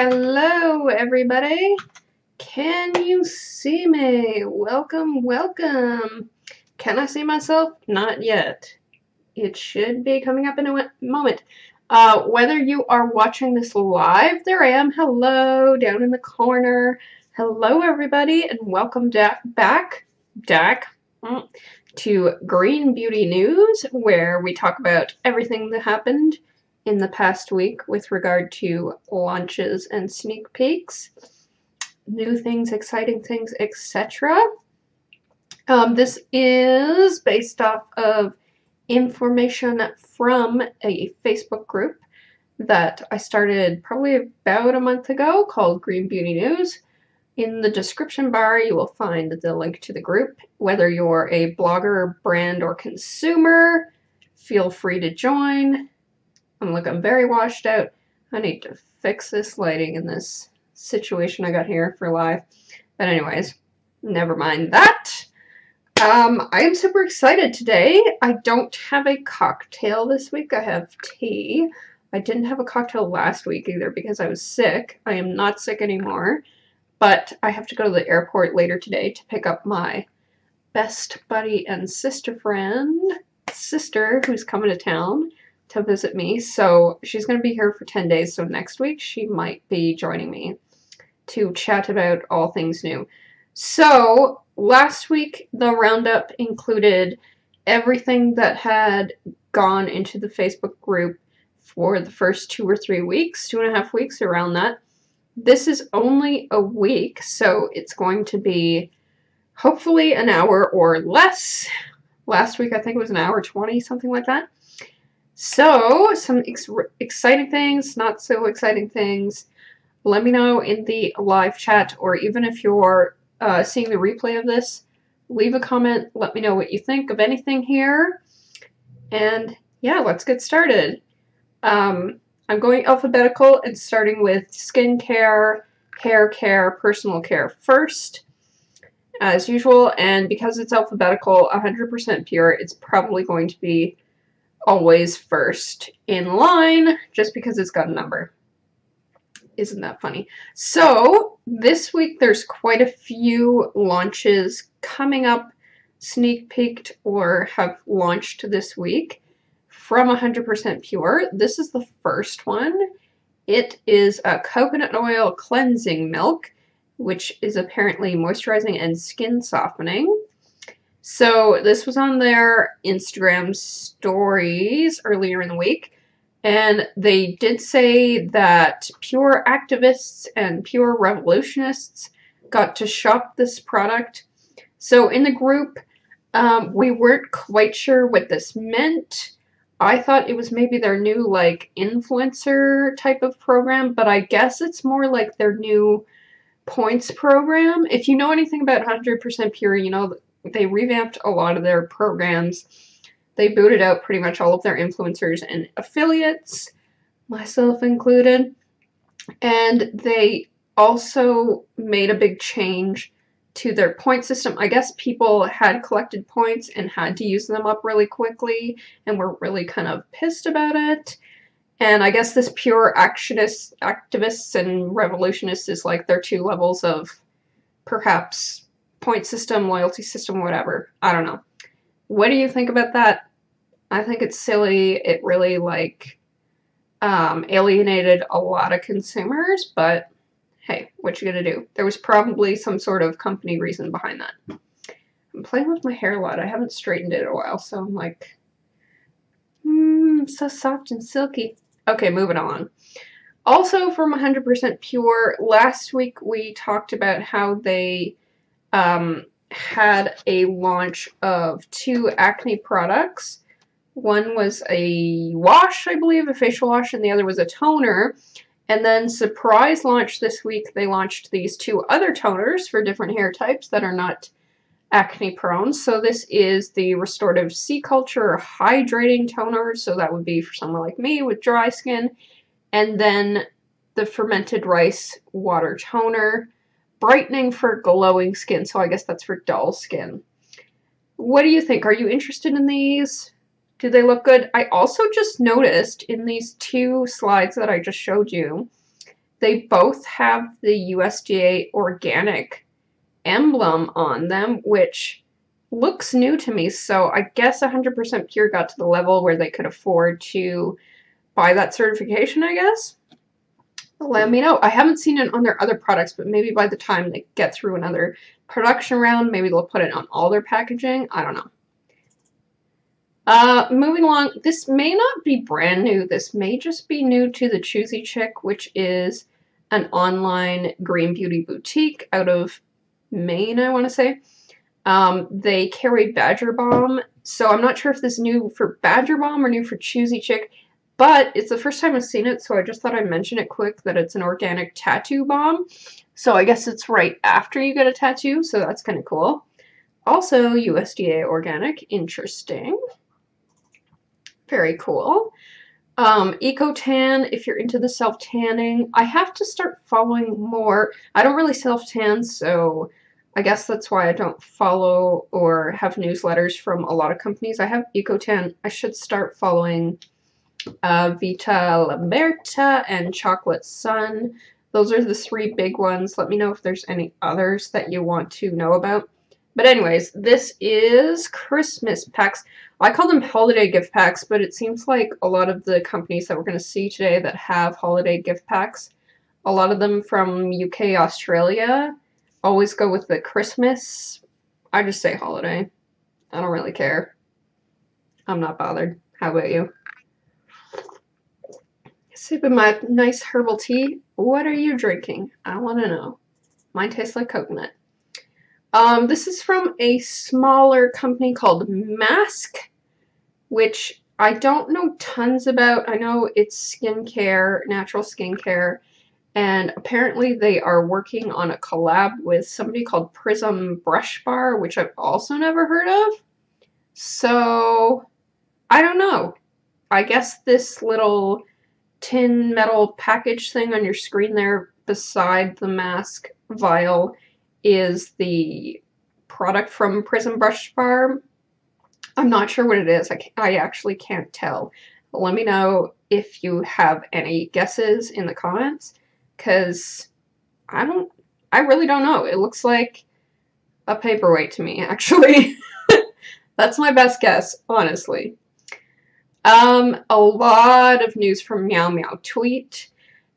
Hello, everybody. Can you see me? Welcome, welcome. Can I see myself? Not yet. It should be coming up in a moment. Whether you are watching this live, there I am. Hello, down in the corner. Hello, everybody, and welcome back to Green Beauty News, where we talk about everything that happened in the past week with regard to launches and sneak peeks, new things, exciting things, etc. This is based off of information from a Facebook group that I started probably about a month ago called Green Beauty News. In the description bar, you will find the link to the group. Whether you're a blogger, brand, or consumer, feel free to join. I'm very washed out. I need to fix this lighting in this situation I got here for live. But anyways, never mind that. I am super excited today. I don't have a cocktail this week. I have tea. I didn't have a cocktail last week either because I was sick. I am not sick anymore. But I have to go to the airport later today to pick up my best buddy and sister who's coming to town to visit me. So she's going to be here for 10 days. So next week she might be joining me to chat about all things new. So last week the roundup included everything that had gone into the Facebook group for the first 2 or 3 weeks, 2.5 weeks, around that. This is only a week, so it's going to be hopefully an hour or less. Last week I think it was an hour 20, something like that. So, some exciting things, not so exciting things. Let me know in the live chat, or even if you're seeing the replay of this, leave a comment. Let me know what you think of anything here. And yeah, let's get started. I'm going alphabetical and starting with skincare, hair care, personal care first, as usual. And because it's alphabetical, 100% pure, it's probably going to be always first in line, just because it's got a number. Isn't that funny? So this week there's quite a few launches coming up, sneak peeked, or have launched this week from 100% pure. This is the first one. It is a coconut oil cleansing milk, which is apparently moisturizing and skin softening. So this was on their Instagram stories earlier in the week, and they did say that pure activists and pure revolutionists got to shop this product. So in the group, we weren't quite sure what this meant. I thought it was maybe their new, like, influencer type of program, but I guess it's more like their new points program. If you know anything about 100% pure, you know they revamped a lot of their programs. They booted out pretty much all of their influencers and affiliates, myself included. And they also made a big change to their point system. I guess people had collected points and had to use them up really quickly and were really kind of pissed about it. And I guess this pure activists and revolutionists is like their 2 levels of perhaps point system, loyalty system, whatever. I don't know. What do you think about that? I think it's silly. It really, like, alienated a lot of consumers, but hey, what you gonna do? There was probably some sort of company reason behind that. I'm playing with my hair a lot. I haven't straightened it in a while, so I'm like, so soft and silky. Okay, moving on. Also from 100% pure, last week we talked about how they had a launch of 2 acne products. One was a wash, I believe, a facial wash, and the other was a toner. And then surprise launch this week, they launched these 2 other toners for different hair types that are not acne prone. So this is the Restorative Sea Culture Hydrating Toner, so that would be for someone like me with dry skin. And then the Fermented Rice Water Toner, brightening for glowing skin, so I guess that's for dull skin. What do you think? Are you interested in these? Do they look good? I also just noticed in these 2 slides that I just showed you they both have the USDA organic emblem on them, which looks new to me. So I guess 100% Pure got to the level where they could afford to buy that certification, I guess. Let me know. I haven't seen it on their other products, but maybe by the time they get through another production round, maybe they'll put it on all their packaging. I don't know. Moving along, this may not be brand new. This may just be new to the Choosy Chick, which is an online green beauty boutique out of Maine, I want to say. They carry Badger Balm, so I'm not sure if this is new for Badger Balm or new for Choosy Chick, but it's the first time I've seen it, so I just thought I'd mention it quick that it's an organic tattoo balm. So I guess it's right after you get a tattoo, so that's kind of cool. Also USDA organic, interesting. Very cool. Eco Tan, if you're into the self-tanning. I have to start following more. I don't really self-tan, so I guess that's why I don't follow or have newsletters from a lot of companies. I have Eco Tan. I should start following Vita Liberta and Chocolate Sun. Those are the three big ones. Let me know if there's any others that you want to know about. But anyways, this is Christmas packs. I call them holiday gift packs, but it seems like a lot of the companies that we're going to see today that have holiday gift packs, a lot of them from UK, Australia, always go with the Christmas. I just say holiday. I don't really care. I'm not bothered. How about you? Sipping my nice herbal tea. What are you drinking? I want to know. Mine tastes like coconut. This is from a smaller company called Masq, which I don't know tons about. I know it's skincare, natural skincare, and apparently they are working on a collab with somebody called Prism Brush Bar, which I've also never heard of. So, I don't know. I guess this little tin metal package thing on your screen there beside the Masq vial is the product from Prism Brush Bar. I'm not sure what it is. I actually can't tell. Let me know if you have any guesses in the comments, because I really don't know. It looks like a paperweight to me, actually. That's my best guess, honestly. A lot of news from Meow Meow Tweet.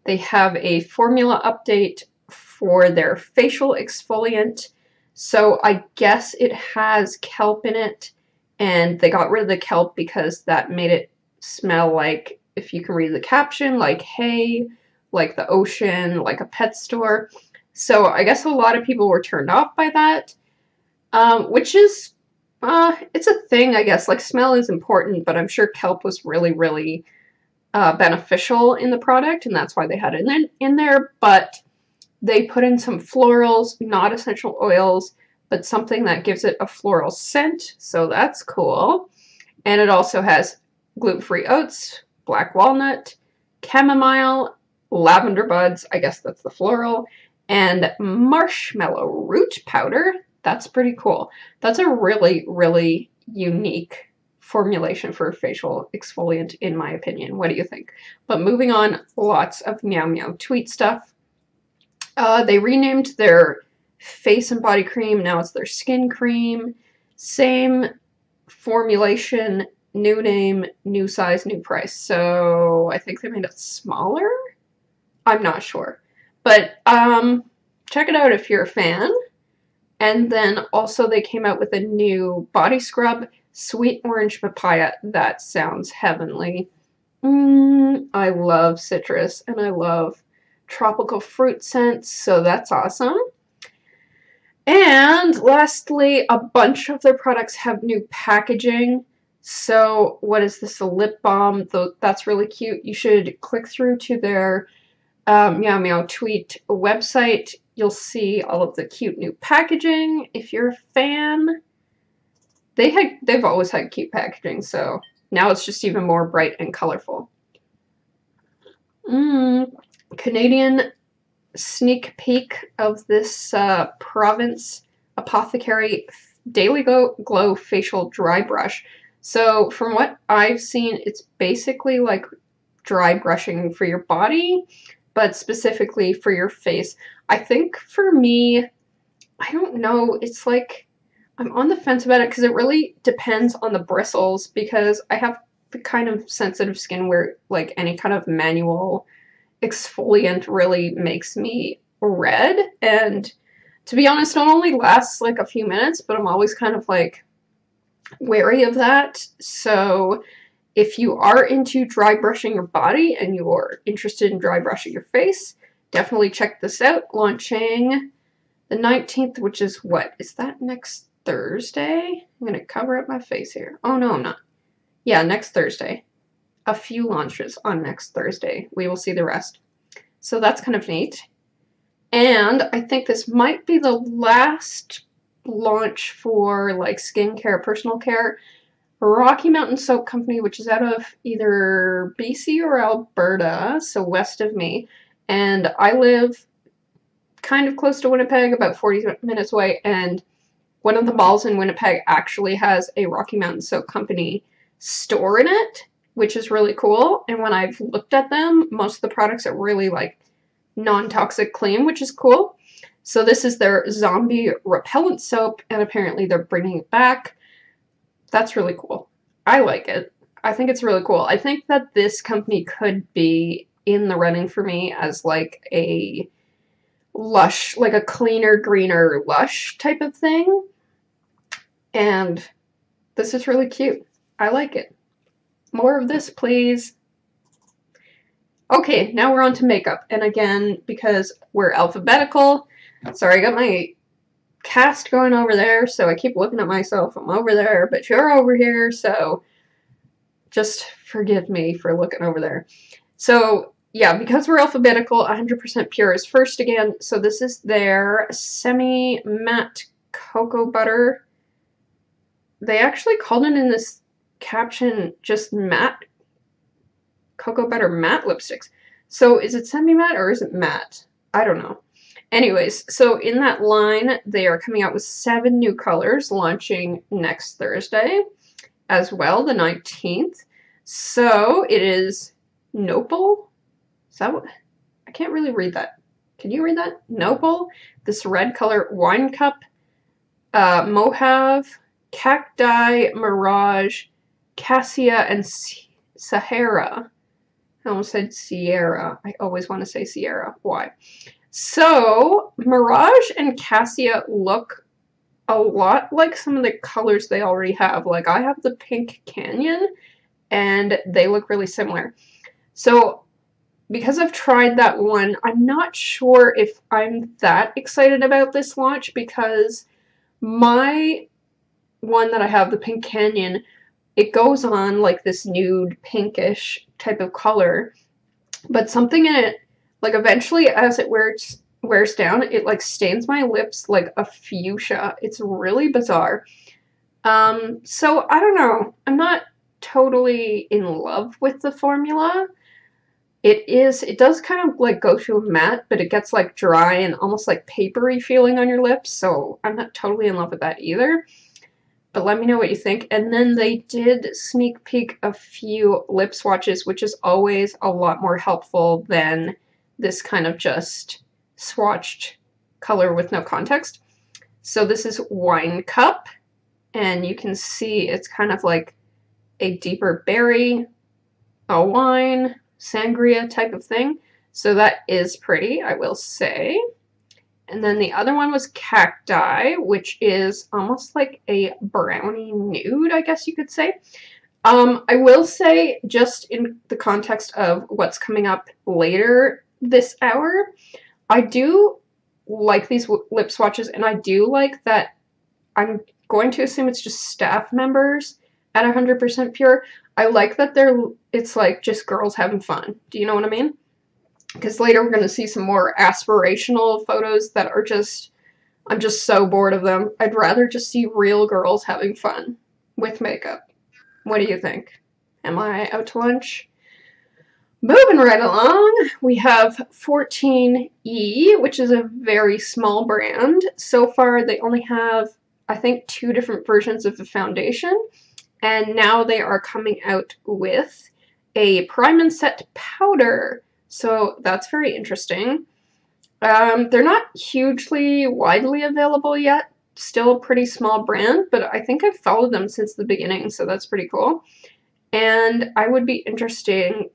They have a formula update for their facial exfoliant. So I guess it has kelp in it, and they got rid of the kelp because that made it smell like, if you can read the caption, like hay, like the ocean, like a pet store. So I guess a lot of people were turned off by that, which is, it's a thing, I guess. Like, smell is important, but I'm sure kelp was really, really beneficial in the product, and that's why they had it in there. But they put in some florals, not essential oils, but something that gives it a floral scent, so that's cool. And it also has gluten-free oats, black walnut, chamomile, lavender buds, I guess that's the floral, and marshmallow root powder. That's pretty cool. That's a really, really unique formulation for a facial exfoliant, in my opinion. What do you think? But moving on, lots of Meow Meow Tweet stuff. They renamed their face and body cream. Now it's their skin cream. Same formulation, new name, new size, new price. So I think they made it smaller? I'm not sure. But check it out if you're a fan. And then also they came out with a new body scrub, Sweet Orange Papaya. That sounds heavenly. I love citrus and I love tropical fruit scents, so that's awesome. And lastly, a bunch of their products have new packaging. So what is this, a lip balm? That's really cute. You should click through to their Meow Meow Tweet website. You'll see all of the cute new packaging if you're a fan. They've always had cute packaging, so now it's just even more bright and colorful. Canadian sneak peek of this Province Apothecary Daily Glow Facial Dry Brush. So from what I've seen, it's basically like dry brushing for your body. but specifically for your face. I think for me, I don't know, it's like I'm on the fence about it because it really depends on the bristles, because I have the kind of sensitive skin where like any kind of manual exfoliant really makes me red, and to be honest, it only lasts like a few minutes, but I'm always kind of like wary of that. So if you are into dry brushing your body and you're interested in dry brushing your face, definitely check this out. Launching the 19th, which is what? Is that next Thursday? I'm going to cover up my face here. Oh, no, I'm not. Yeah, next Thursday. A few launches on next Thursday. We will see the rest. So that's kind of neat. And I think this might be the last launch for like skincare, personal care. Rocky Mountain Soap Company, which is out of either BC or Alberta, so west of me. And I live kind of close to Winnipeg, about 40 minutes away, and one of the malls in Winnipeg actually has a Rocky Mountain Soap Company store in it, which is really cool. And when I've looked at them, most of the products are really like non-toxic clean, which is cool. So this is their zombie repellent soap, and apparently they're bringing it back. That's really cool. I like it. I think it's really cool. I think that this company could be in the running for me as like a Lush, like a cleaner, greener Lush type of thing. And this is really cute. I like it. More of this, please. Okay, now we're on to makeup. And again, because we're alphabetical, sorry, I got my cast going over there, so I keep looking at myself. I'm over there, but you're over here, so just forgive me for looking over there. So yeah, because we're alphabetical, 100% Pure is first again. So this is their semi-matte cocoa butter. They actually called it in this caption just matte cocoa butter matte lipsticks. So is it semi-matte or is it matte? I don't know. Anyways, so in that line, they are coming out with 7 new colors, launching next Thursday as well, the 19th. So it is Nopal. Is that what? I can't really read that. Can you read that? Nopal. This red color, Wine Cup, Mojave, Cacti, Mirage, Cassia, and Sahara. I almost said Sierra. I always want to say Sierra. Why? So, Mirage and Cassia look a lot like some of the colors they already have. Like, I have the Pink Canyon, and they look really similar. So, because I've tried that one, I'm not sure if I'm that excited about this launch, because my one that I have, the Pink Canyon, it goes on like this nude pinkish type of color, but something in it, like eventually as it wears down, it like stains my lips like a fuchsia. It's really bizarre. So I don't know. I'm not totally in love with the formula. It does kind of like go to a matte, but it gets like dry and almost like papery feeling on your lips, so I'm not totally in love with that either. But let me know what you think. And then they did sneak peek a few lip swatches, which is always a lot more helpful than this kind of just swatched color with no context. So this is Wine Cup, and you can see it's kind of like a deeper berry, a wine, sangria type of thing. So that is pretty, I will say. And then the other one was Cacti, which is almost like a brownie nude, I guess you could say. I will say, just in the context of what's coming up later this hour, I do like these lip swatches, and I do like that I'm going to assume it's just staff members at 100% Pure. I like that it's like just girls having fun. Do you know what I mean? Because later we're going to see some more aspirational photos that are just, I'm just so bored of them. I'd rather just see real girls having fun with makeup. What do you think? Am I out to lunch? Moving right along, we have 14E, which is a very small brand. So far, they only have, I think, 2 different versions of the foundation. And now they are coming out with a Prime and Set powder. So that's very interesting. They're not hugely widely available yet. Still a pretty small brand, but I think I've followed them since the beginning, so that's pretty cool. And I would be interested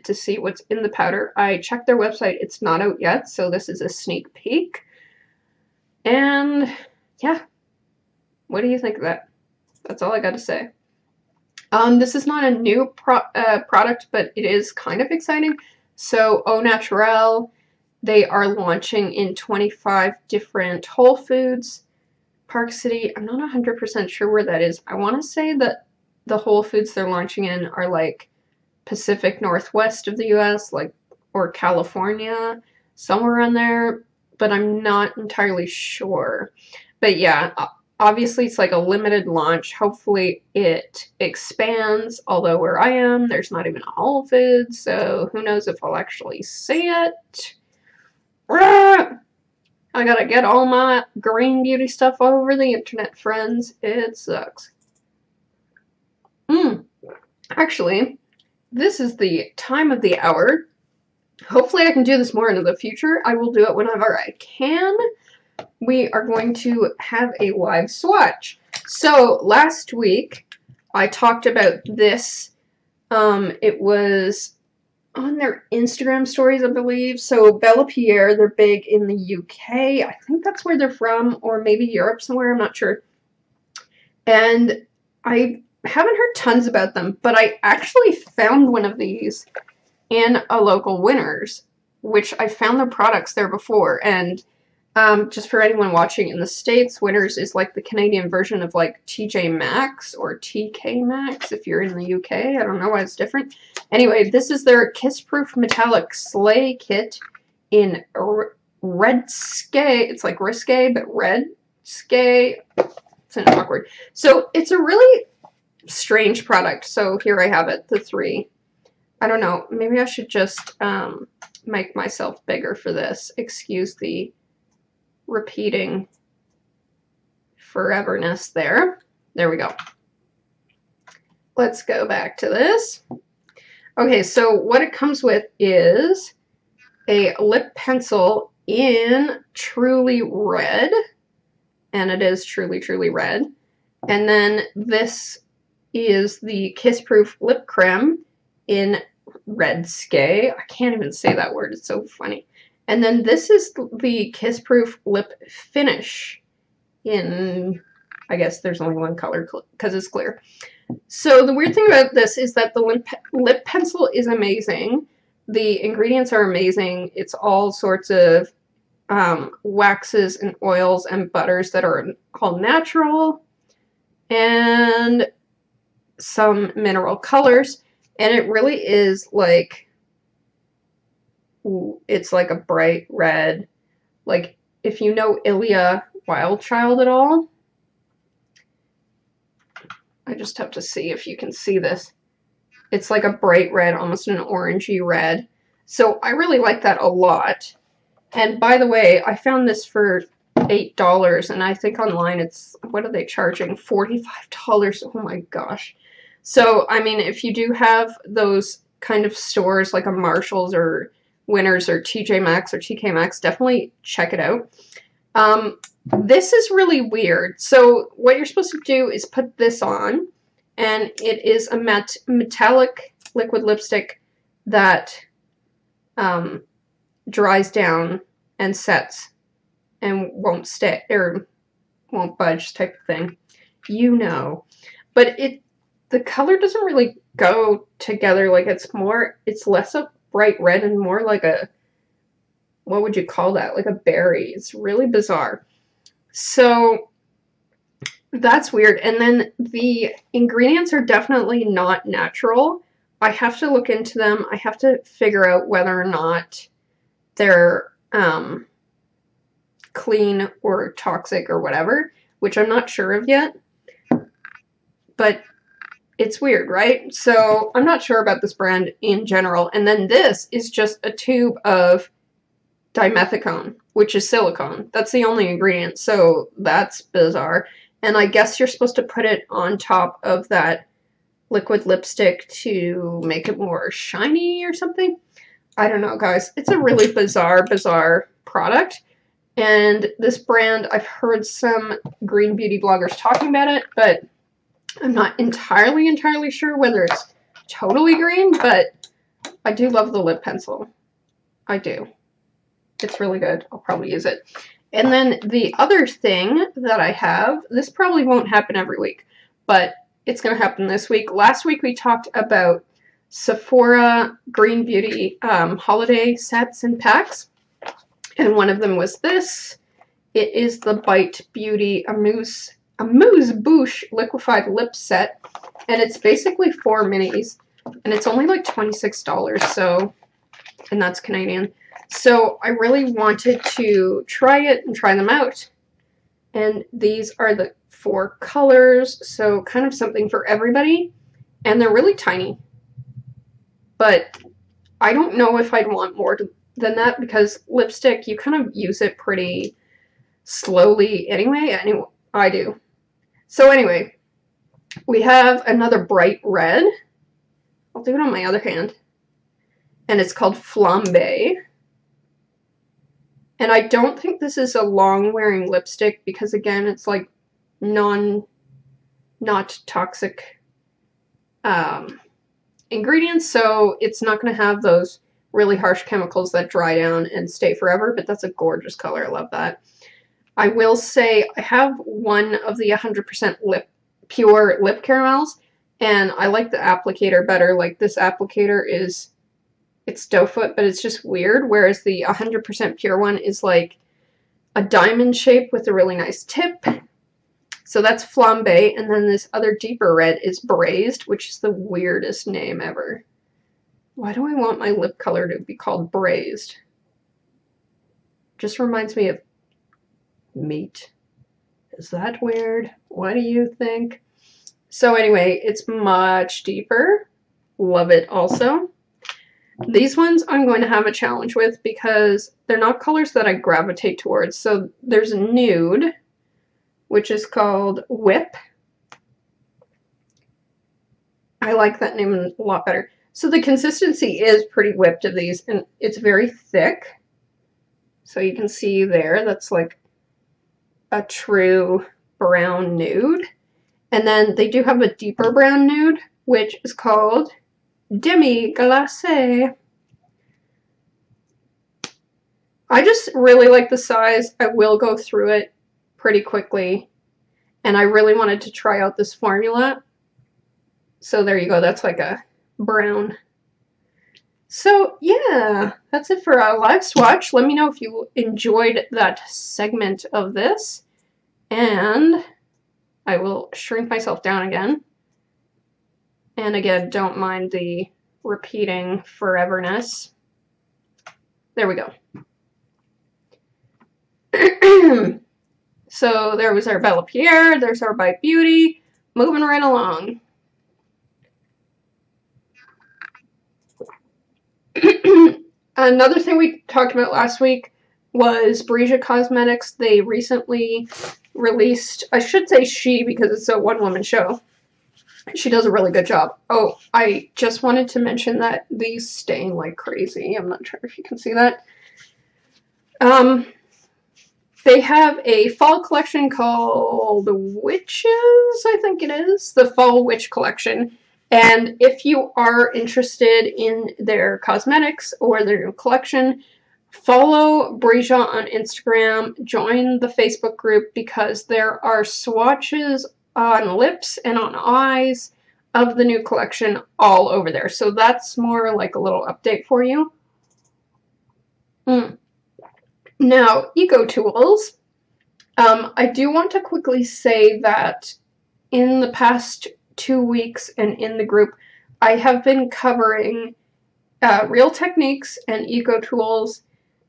to see what's in the powder. I checked their website. It's not out yet, so this is a sneak peek. And yeah, what do you think of that? That's all I got to say. This is not a new product, but it is kind of exciting. So, Au Naturale, they are launching in 25 different Whole Foods. Park City, I'm not 100% sure where that is. I want to say that the Whole Foods they're launching in are like Pacific Northwest of the US, like, or California, somewhere around there, but I'm not entirely sure. But yeah, obviously it's like a limited launch. Hopefully it expands, although where I am, there's not even a Whole Foods, so who knows if I'll actually see it. I gotta get all my green beauty stuff over the internet, friends. It sucks. Actually, this is the time of the hour. Hopefully I can do this more into the future. I will do it whenever I can. We are going to have a live swatch. So last week I talked about this. It was on their Instagram stories, I believe. So Bella Pierre, they're big in the UK. I think that's where they're from, or maybe Europe somewhere, I'm not sure. And I haven't heard tons about them, but I actually found one of these in a local Winners, which I found their products there before. And just for anyone watching in the States, Winners is like the Canadian version of like TJ Maxx or TK Maxx if you're in the UK. I don't know why it's different. Anyway, this is their Kiss Proof Metallic Slay Kit in Red Skay. It's like Risque, but Red Skay. It's an awkward. So it's a really strange product. So here I have it, the 3. I don't know. Maybe I should just make myself bigger for this. Excuse the repeating foreverness there. There we go. Let's go back to this. Okay, so what it comes with is a lip pencil in Truly Red, and it is truly red. And then this is the Kiss Proof Lip Creme in Red Skay. I can't even say that word, it's so funny. And then this is the Kiss Proof Lip Finish in, I guess there's only one color because it's clear. So the weird thing about this is that the lip pencil is amazing. The ingredients are amazing. It's all sorts of waxes and oils and butters that are called natural, and some mineral colors. And it really is like, it's like a bright red. Like, if you know Ilia Wild Child at all, I just have to see if you can see this. It's like a bright red, almost an orangey red. So I really like that a lot. And by the way, I found this for $8, and I think online it's, what are they charging? $45. Oh my gosh. So, I mean, if you do have those kind of stores like a Marshall's or Winners or TJ Maxx or TK Maxx, definitely check it out. This is really weird. So what you're supposed to do is put this on, and it is a metallic liquid lipstick that dries down and sets and won't stay or won't budge type of thing. You know. But the color doesn't really go together. Like, it's less a bright red and more like a, what would you call that? Like a berry. It's really bizarre. So that's weird. And then the ingredients are definitely not natural. I have to look into them. I have to figure out whether or not they're clean or toxic or whatever, which I'm not sure of yet. But it's weird, right? So I'm not sure about this brand in general. And then this is just a tube of dimethicone, which is silicone. That's the only ingredient, so that's bizarre. And I guess you're supposed to put it on top of that liquid lipstick to make it more shiny or something. I don't know, guys. It's a really bizarre product. And this brand, I've heard some green beauty bloggers talking about it, but I'm not entirely sure whether it's totally green, but I do love the lip pencil. I do. It's really good. I'll probably use it. And then the other thing that I have, this probably won't happen every week, but it's going to happen this week. Last week we talked about Sephora Green Beauty holiday sets and packs, and one of them was this. It is the Bite Beauty Amuse Bouche Liquefied Lip Set, and it's basically 4 minis, and it's only like $26, so, and that's Canadian. So I really wanted to try it and try them out. And these are the 4 colors, so kind of something for everybody. And they're really tiny. But I don't know if I'd want more than that, because lipstick, you kind of use it pretty slowly anyway. I do. So anyway, we have another bright red. I'll do it on my other hand. And it's called Flambe. And I don't think this is a long-wearing lipstick because, again, it's like not toxic ingredients, so it's not going to have those really harsh chemicals that dry down and stay forever, but that's a gorgeous color. I love that. I will say I have one of the 100% pure lip caramels, and I like the applicator better. Like, this applicator is... it's doe foot, but it's just weird, whereas the 100% pure one is like a diamond shape with a really nice tip. So that's Flambe, and then this other deeper red is Braised, which is the weirdest name ever. Why do I want my lip color to be called Braised? Just reminds me of meat. Is that weird? What do you think? So anyway, it's much deeper. Love it also. These ones I'm going to have a challenge with because they're not colors that I gravitate towards. So there's Nude, which is called Whip. I like that name a lot better. So the consistency is pretty whipped of these, and it's very thick. So you can see there, that's like a true brown nude. And then they do have a deeper brown nude, which is called Demi Glacé. I just really like the size. I will go through it pretty quickly. And I really wanted to try out this formula. So there you go. That's like a brown. So yeah, that's it for a live swatch. Let me know if you enjoyed that segment of this. And I will shrink myself down again. And again, don't mind the repeating foreverness. There we go. So there was our Bella Pierre, there's our Bite Beauty, moving right along. Another thing we talked about last week was Breesia Cosmetics. They recently released, I should say she because it's a one-woman show. She does a really good job. Oh, I just wanted to mention that these stain like crazy. I'm not sure if you can see that. They have a fall collection called Witches, I think it is. The Fall Witch Collection. And if you are interested in their cosmetics or their new collection, follow Breesia on Instagram, join the Facebook group because there are swatches on lips and on eyes of the new collection all over there. So that's more like a little update for you. Now, Eco Tools. I do want to quickly say that in the past 2 weeks and in the group, I have been covering Real Techniques and Eco Tools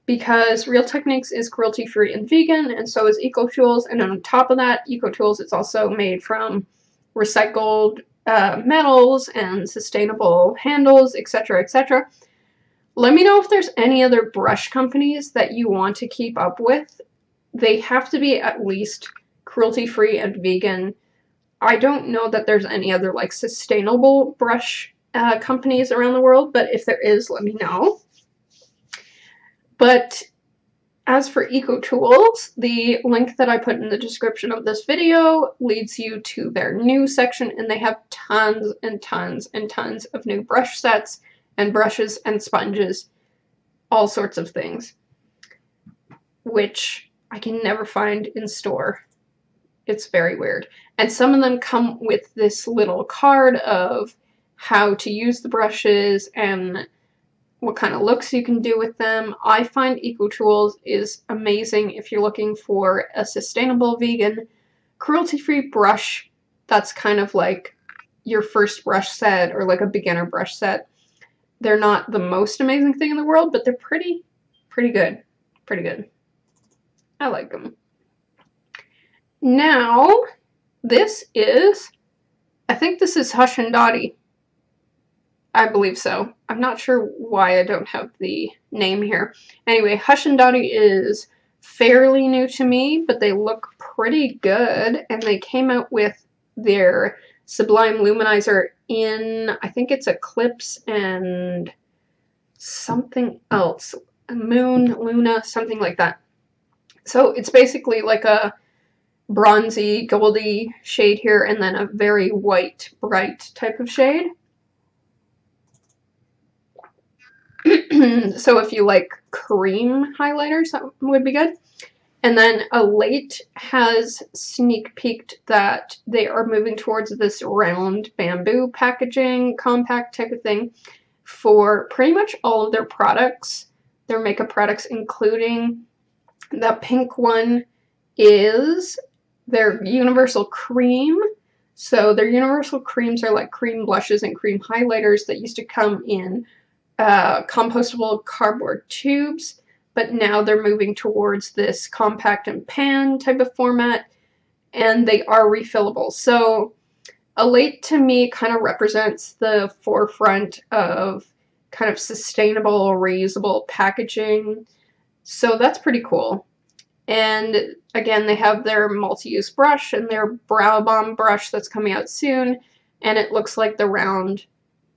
because Real Techniques is cruelty-free and vegan, and so is Eco Tools. And on top of that, Eco Tools is also made from recycled metals and sustainable handles, etc., etc. Let me know if there's any other brush companies that you want to keep up with. They have to be at least cruelty-free and vegan. I don't know that there's any other like sustainable brush companies around the world, but if there is, let me know. But as for EcoTools, the link that I put in the description of this video leads you to their new section, and they have tons and tons and tons of new brush sets and brushes and sponges, all sorts of things, which I can never find in store. It's very weird. And some of them come with this little card of how to use the brushes and what kind of looks you can do with them. I find EcoTools is amazing if you're looking for a sustainable, vegan, cruelty-free brush that's kind of like your first brush set or like a beginner brush set. They're not the most amazing thing in the world, but they're pretty good. Pretty good. I like them. Now, this is, I think this is Hush and Dottie. I believe so. I'm not sure why I don't have the name here. Anyway, Hush and Dottie is fairly new to me, but they look pretty good, and they came out with their Sublime Luminizer in, I think it's Eclipse and something else. Moon, Luna, something like that. So it's basically like a bronzy, goldy shade here, and then a very white, bright type of shade. So if you like cream highlighters, that would be good. And then Elate has sneak peeked that they are moving towards this round bamboo packaging, compact type of thing for pretty much all of their products, their makeup products, including the pink one is their Universal Cream. So their Universal Creams are like cream blushes and cream highlighters that used to come in compostable cardboard tubes, but now they're moving towards this compact and pan type of format, and they are refillable. So Elate to me kind of represents the forefront of kind of sustainable, reusable packaging. So that's pretty cool. And again, they have their multi-use brush and their brow bomb brush that's coming out soon, and it looks like the round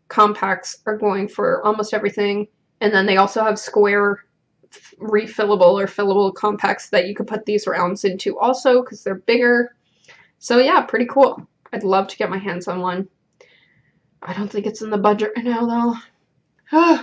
compacts are going for almost everything. And then they also have square refillable or fillable compacts that you could put these rounds into also because they're bigger. So yeah, pretty cool. I'd love to get my hands on one. I don't think it's in the budget right now though.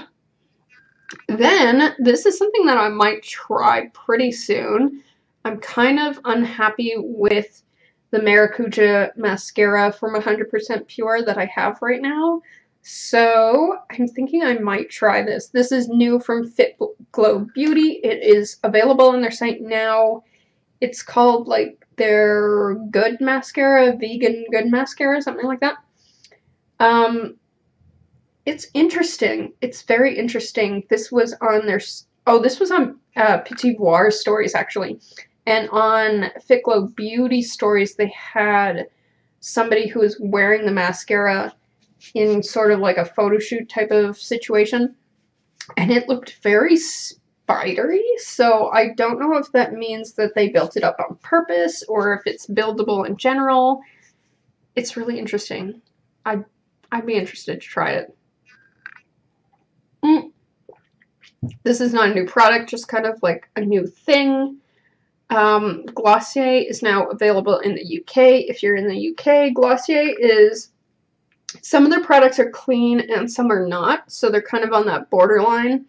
Then this is something that I might try pretty soon. I'm kind of unhappy with the Maracuja mascara from 100% Pure that I have right now. So I'm thinking I might try this. This is new from Fit Glow Beauty. It is available on their site now. It's called like their good mascara, vegan good mascara, something like that. It's interesting. It's very interesting. This was on their, this was on Petit Voir stories actually. And on Fit Glow Beauty stories, they had somebody who was wearing the mascara in sort of like a photo shoot type of situation, and it looked very spidery, so I don't know if that means that they built it up on purpose or if it's buildable in general. It's really interesting. I'd be interested to try it. This is not a new product, just kind of like a new thing. Glossier is now available in the UK. If you're in the UK, Glossier is, some of their products are clean and some are not, so they're kind of on that borderline.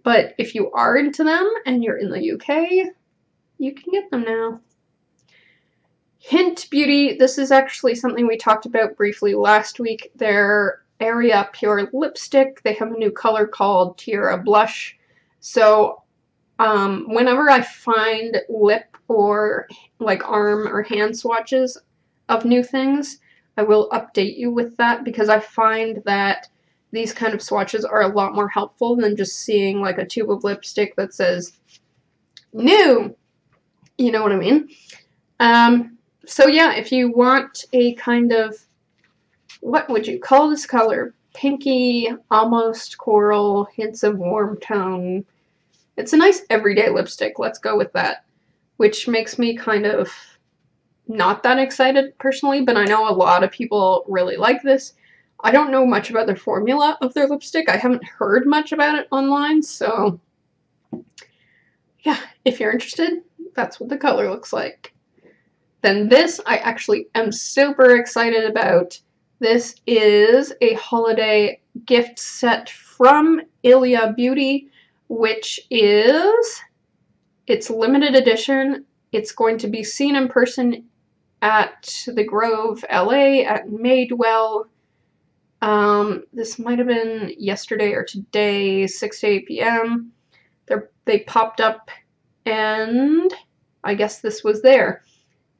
But if you are into them and you're in the UK, you can get them now. Hint Beauty, this is actually something we talked about briefly last week. Their Area Pure Lipstick, they have a new color called Tiara Blush. So whenever I find lip or like arm or hand swatches of new things, I will update you with that, because I find that these kind of swatches are a lot more helpful than just seeing like a tube of lipstick that says new. You know what I mean? So yeah, if you want a kind of, what would you call this color? Pinky, almost coral, hints of warm tone. It's a nice everyday lipstick, let's go with that. Which makes me kind of not that excited personally, but I know a lot of people really like this. I don't know much about the formula of their lipstick. I haven't heard much about it online, so yeah, if you're interested, that's what the color looks like. Then this I actually am super excited about. This is a holiday gift set from Ilia Beauty, which is, it's limited edition. It's going to be seen in person at the Grove, LA, at Madewell. This might have been yesterday or today, 6 to 8 p.m. They popped up, and I guess this was there.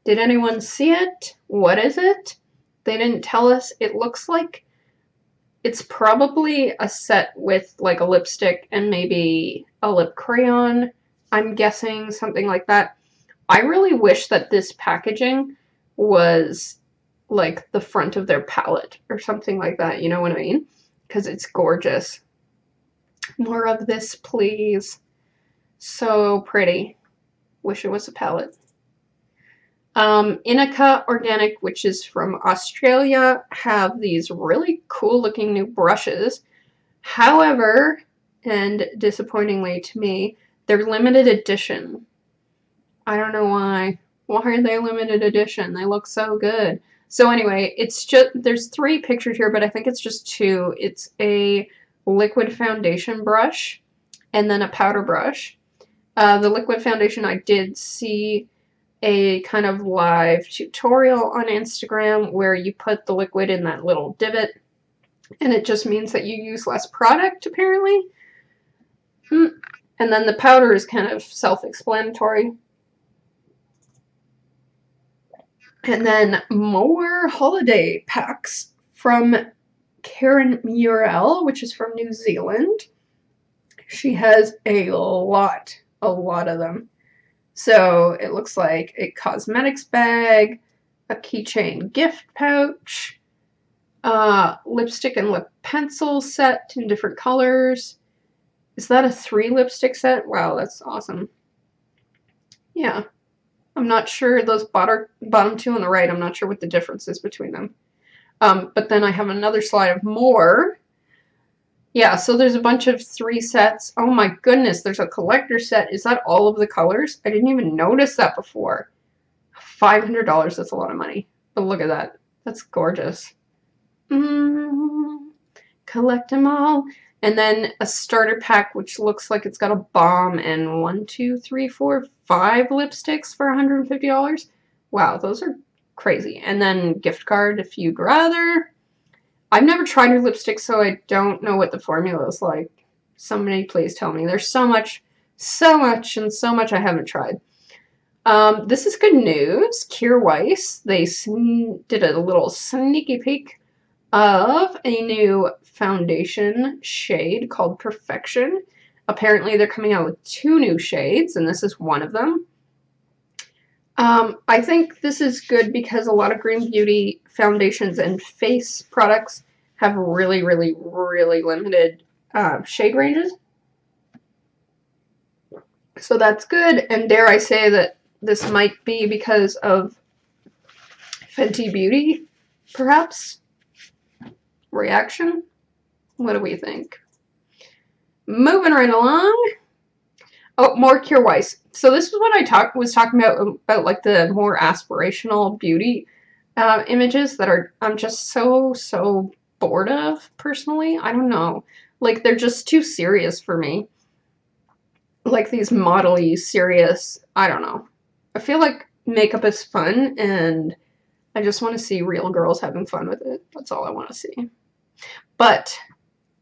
Did anyone see it? What is it? They didn't tell us. It looks like it's probably a set with like a lipstick and maybe a lip crayon. I'm guessing something like that. I really wish that this packaging was like the front of their palette or something like that. You know what I mean? Because it's gorgeous. More of this, please. So pretty. Wish it was a palette. Inika Organic, which is from Australia, have these really cool looking new brushes. However, and disappointingly to me, they're limited edition. I don't know why. Why are they limited edition? They look so good. So anyway, it's just, there's 3 pictures here, but I think it's just 2. It's a liquid foundation brush and then a powder brush. The liquid foundation, I did see a kind of live tutorial on Instagram where you put the liquid in that little divot, and it just means that you use less product, apparently. And then the powder is kind of self-explanatory. And then more holiday packs from Naturale, which is from New Zealand. She has a lot of them. So it looks like a cosmetics bag, a keychain gift pouch, lipstick and lip pencil set in different colors. Is that a 3 lipstick set? Wow, that's awesome. Yeah. I'm not sure those bottom 2 on the right, I'm not sure what the difference is between them. But then I have another slide of more. Yeah, so there's a bunch of 3 sets. Oh my goodness, there's a collector set. Is that all of the colors? I didn't even notice that before. $500, that's a lot of money. But look at that. That's gorgeous. Collect them all. And then a starter pack, which looks like it's got a bomb and 1, 2, 3, 4, 5 lipsticks for $150. Wow, those are crazy. And then gift card if you'd rather. I've never tried her lipstick, so I don't know what the formula is like. Somebody please tell me. There's so much I haven't tried. This is good news. Kjaer Weis, they did a little sneaky peek of a new foundation shade called Perfection. Apparently they're coming out with 2 new shades, and this is one of them. I think this is good because a lot of green beauty foundations and face products have really limited shade ranges. So that's good, and dare I say that this might be because of Fenty Beauty, perhaps? Reaction? What do we think? Moving right along. Oh, more Kjaer Weis. So this is what I was talking about like the more aspirational beauty images that I'm just so bored of, personally. I don't know. Like, they're just too serious for me. Like these model-y, serious, I don't know. I feel like makeup is fun, and I just want to see real girls having fun with it. That's all I want to see. But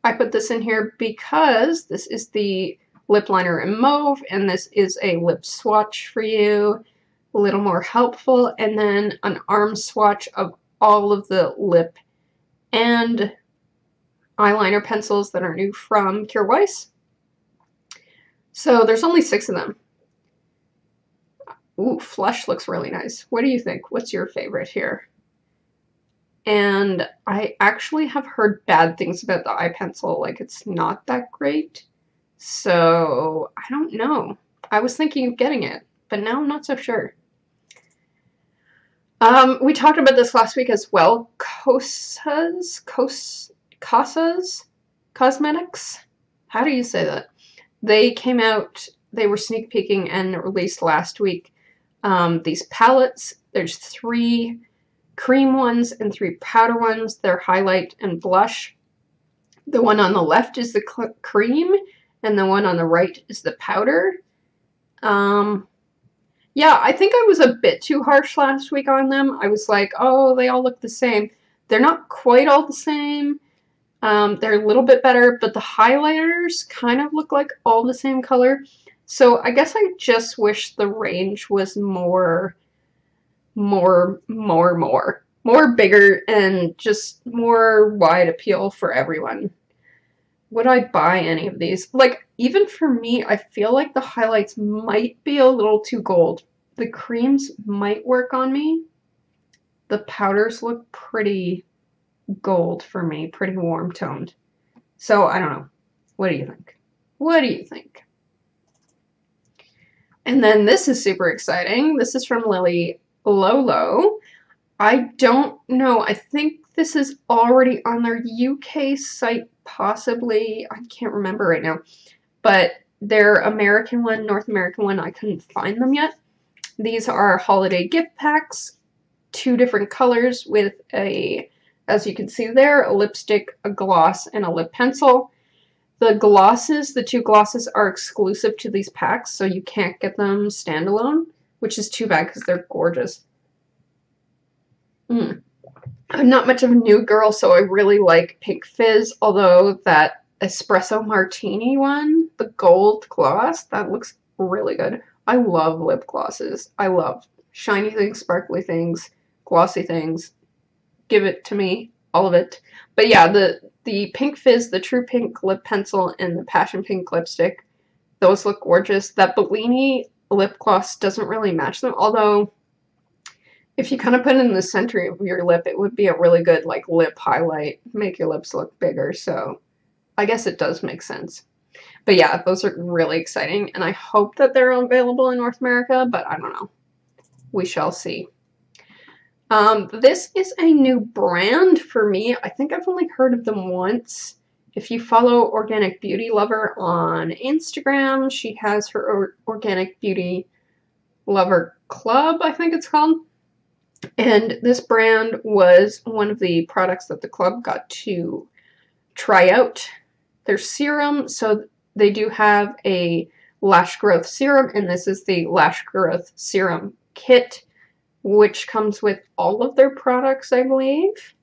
I put this in here because this is the lip liner in mauve, and this is a lip swatch for you. A little more helpful. And then an arm swatch of all of the lip and eyeliner pencils that are new from Kjaer Weis. So there's only 6 of them. Ooh, Flush looks really nice. What do you think? What's your favorite here? And I actually have heard bad things about the eye pencil. Like, it's not that great. So, I don't know. I was thinking of getting it, but now I'm not so sure. We talked about this last week as well. Casa's Cosmetics. How do you say that? they came out, they were sneak peeking and released last week. These palettes, there's 3 cream ones and 3 powder ones. They're highlight and blush. The one on the left is the cream, and the one on the right is the powder. Yeah, I think I was a bit too harsh last week on them. I was like, oh, they all look the same. They're not quite all the same. They're a little bit better, but the highlighters kind of look like all the same color. So I guess I just wish the range was more bigger and just more wide appeal for everyone. Would I buy any of these? Like, even for me, I feel like the highlights might be a little too gold. The creams might work on me. The powders look pretty gold for me, pretty warm toned. So, I don't know. What do you think? What do you think? And then this is super exciting. This is from Lolo. I don't know. I think this is already on their UK site, possibly. I can't remember right now. But their American one, North American one, I couldn't find them yet. These are holiday gift packs, 2 different colors with a, as you can see there, a lipstick, a gloss, and a lip pencil. The glosses, the 2 glosses are exclusive to these packs, so you can't get them standalone, which is too bad because they're gorgeous. I'm not much of a nude girl, so I really like Pink Fizz, although that Espresso Martini one, the gold gloss, that looks really good. I love lip glosses. I love shiny things, sparkly things, glossy things. Give it to me, all of it. But yeah, the Pink Fizz, the True Pink lip pencil, and the Passion Pink lipstick, those look gorgeous. That Bellini lip gloss doesn't really match them, although if you kind of put it in the center of your lip, it would be a really good like lip highlight, make your lips look bigger. So I guess it does make sense. But yeah, those are really exciting, and I hope that they're available in North America, but I don't know. We shall see. This is a new brand for me. I think I've only heard of them once. If you follow Organic Beauty Lover on Instagram, she has her Organic Beauty Lover Club, I think it's called. And this brand was one of the products that the club got to try out. Their serum, so they do have a lash growth serum, and this is the lash growth serum kit, which comes with all of their products, I believe.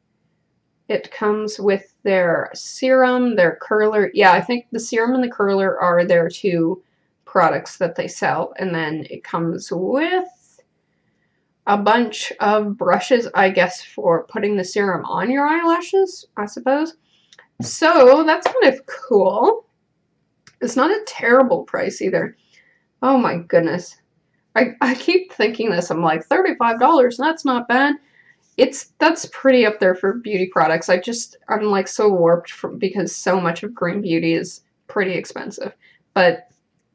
It comes with their serum, their curler. Yeah, I think the serum and the curler are their 2 products that they sell, and then it comes with a bunch of brushes, I guess, for putting the serum on your eyelashes, I suppose. So that's kind of cool. It's not a terrible price either. Oh my goodness. I keep thinking this. I'm like, $35, that's not bad. That's pretty up there for beauty products. I'm like so warped because so much of green beauty is pretty expensive. But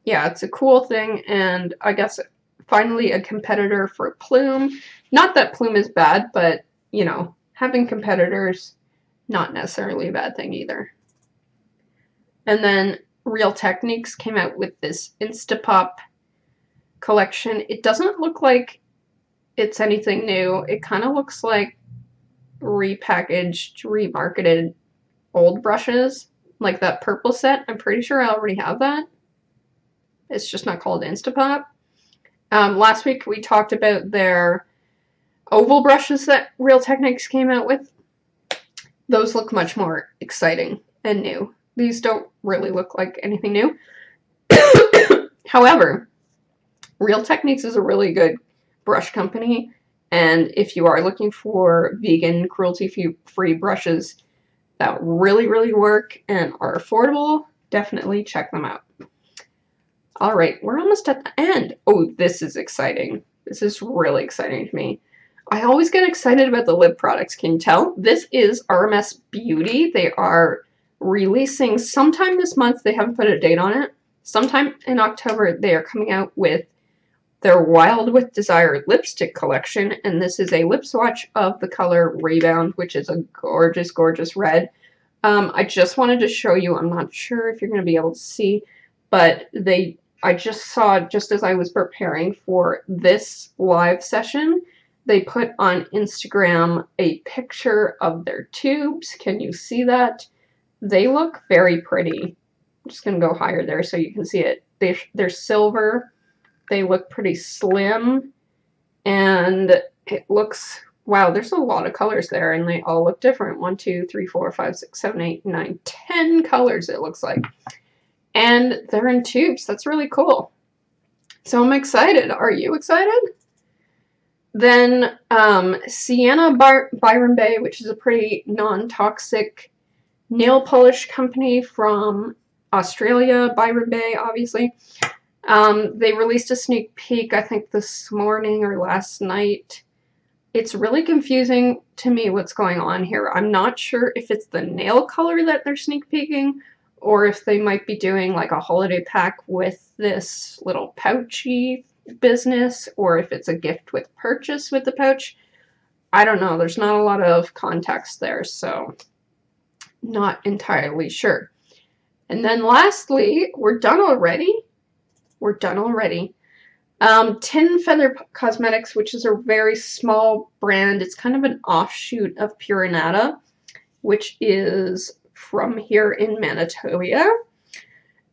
yeah, it's a cool thing, and I guess finally a competitor for Plume. Not that Plume is bad, but you know, having competitors, not necessarily a bad thing either. And then Real Techniques came out with this Instapop collection. It doesn't look like it's anything new. It kind of looks like repackaged, remarketed old brushes, like that purple set. I'm pretty sure I already have that. It's just not called Instapop. Last week we talked about their oval brushes that Real Techniques came out with. Those look much more exciting and new. These don't really look like anything new. However, Real Techniques is a really good brush company, and if you are looking for vegan, cruelty-free brushes that really, really work and are affordable, definitely check them out. All right, we're almost at the end. Oh, this is exciting. This is really exciting to me. I always get excited about the lip products, can you tell? This is RMS Beauty. They are releasing sometime this month. They haven't put a date on it. Sometime in October, they are coming out with their Wild with Desire lipstick collection, and this is a lip swatch of the color Rebound, which is a gorgeous, gorgeous red. I just wanted to show you, I'm not sure if you're going to be able to see, but I just saw, just as I was preparing for this live session, they put on Instagram a picture of their tubes. Can you see that? They look very pretty. I'm just going to go higher there so you can see it. They're silver. They look pretty slim. And it looks, wow, there's a lot of colors there, and they all look different. 1, 2, 3, 4, 5, 6, 7, 8, 9, 10 colors it looks like. And they're in tubes. That's really cool. So I'm excited. Are you excited? Then Sienna Byron Bay, which is a pretty non-toxic nail polish company from Australia, Byron Bay, obviously. They released a sneak peek, I think this morning or last night. It's really confusing to me what's going on here. I'm not sure if it's the nail color that they're sneak peeking, or if they might be doing like a holiday pack with this little pouchy business, or if it's a gift with purchase with the pouch. I don't know. There's not a lot of context there, so not entirely sure. And then lastly, we're done already. We're done already. Tin Feather Cosmetics, which is a very small brand. It's kind of an offshoot of Pure Nata, which is from here in Manitoba.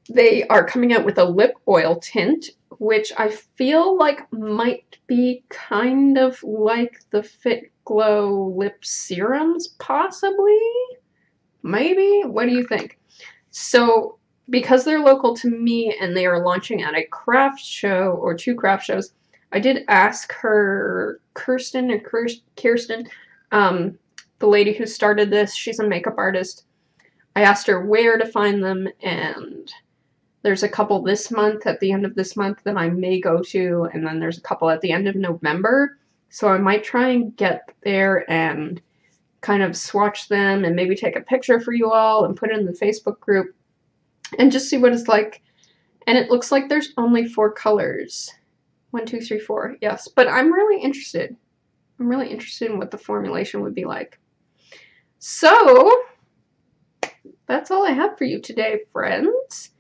They are coming out with a lip oil tint, which I feel like might be kind of like the Fit Glow lip serums, possibly? Maybe? What do you think? So, because they're local to me and they are launching at a craft show or 2 craft shows, I did ask her, Kirsten, the lady who started this, she's a makeup artist. I asked her where to find them, and there's a couple this month, at the end of this month, that I may go to, and then there's a couple at the end of November. So I might try and get there and kind of swatch them and maybe take a picture for you all and put it in the Facebook group and just see what it's like. And it looks like there's only 4 colors. 1, 2, 3, 4. Yes, but I'm really interested. I'm really interested in what the formulation would be like. So that's all I have for you today, friends.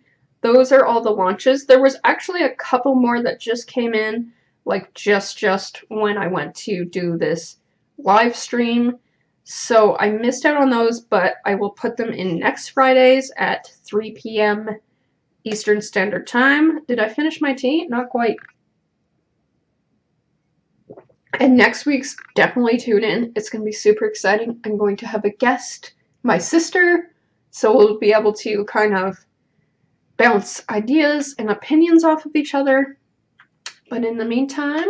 Those are all the launches. There was actually a couple more that just came in, like just when I went to do this live stream. So I missed out on those, but I will put them in next Fridays at 3 p.m. Eastern Standard Time. Did I finish my tea? Not quite. And next week's, definitely tune in. It's going to be super exciting. I'm going to have a guest, my sister, so we'll be able to kind of bounce ideas and opinions off of each other. But in the meantime,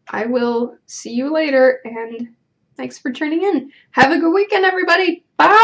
I will see you later, and thanks for tuning in. Have a good weekend, everybody. Bye!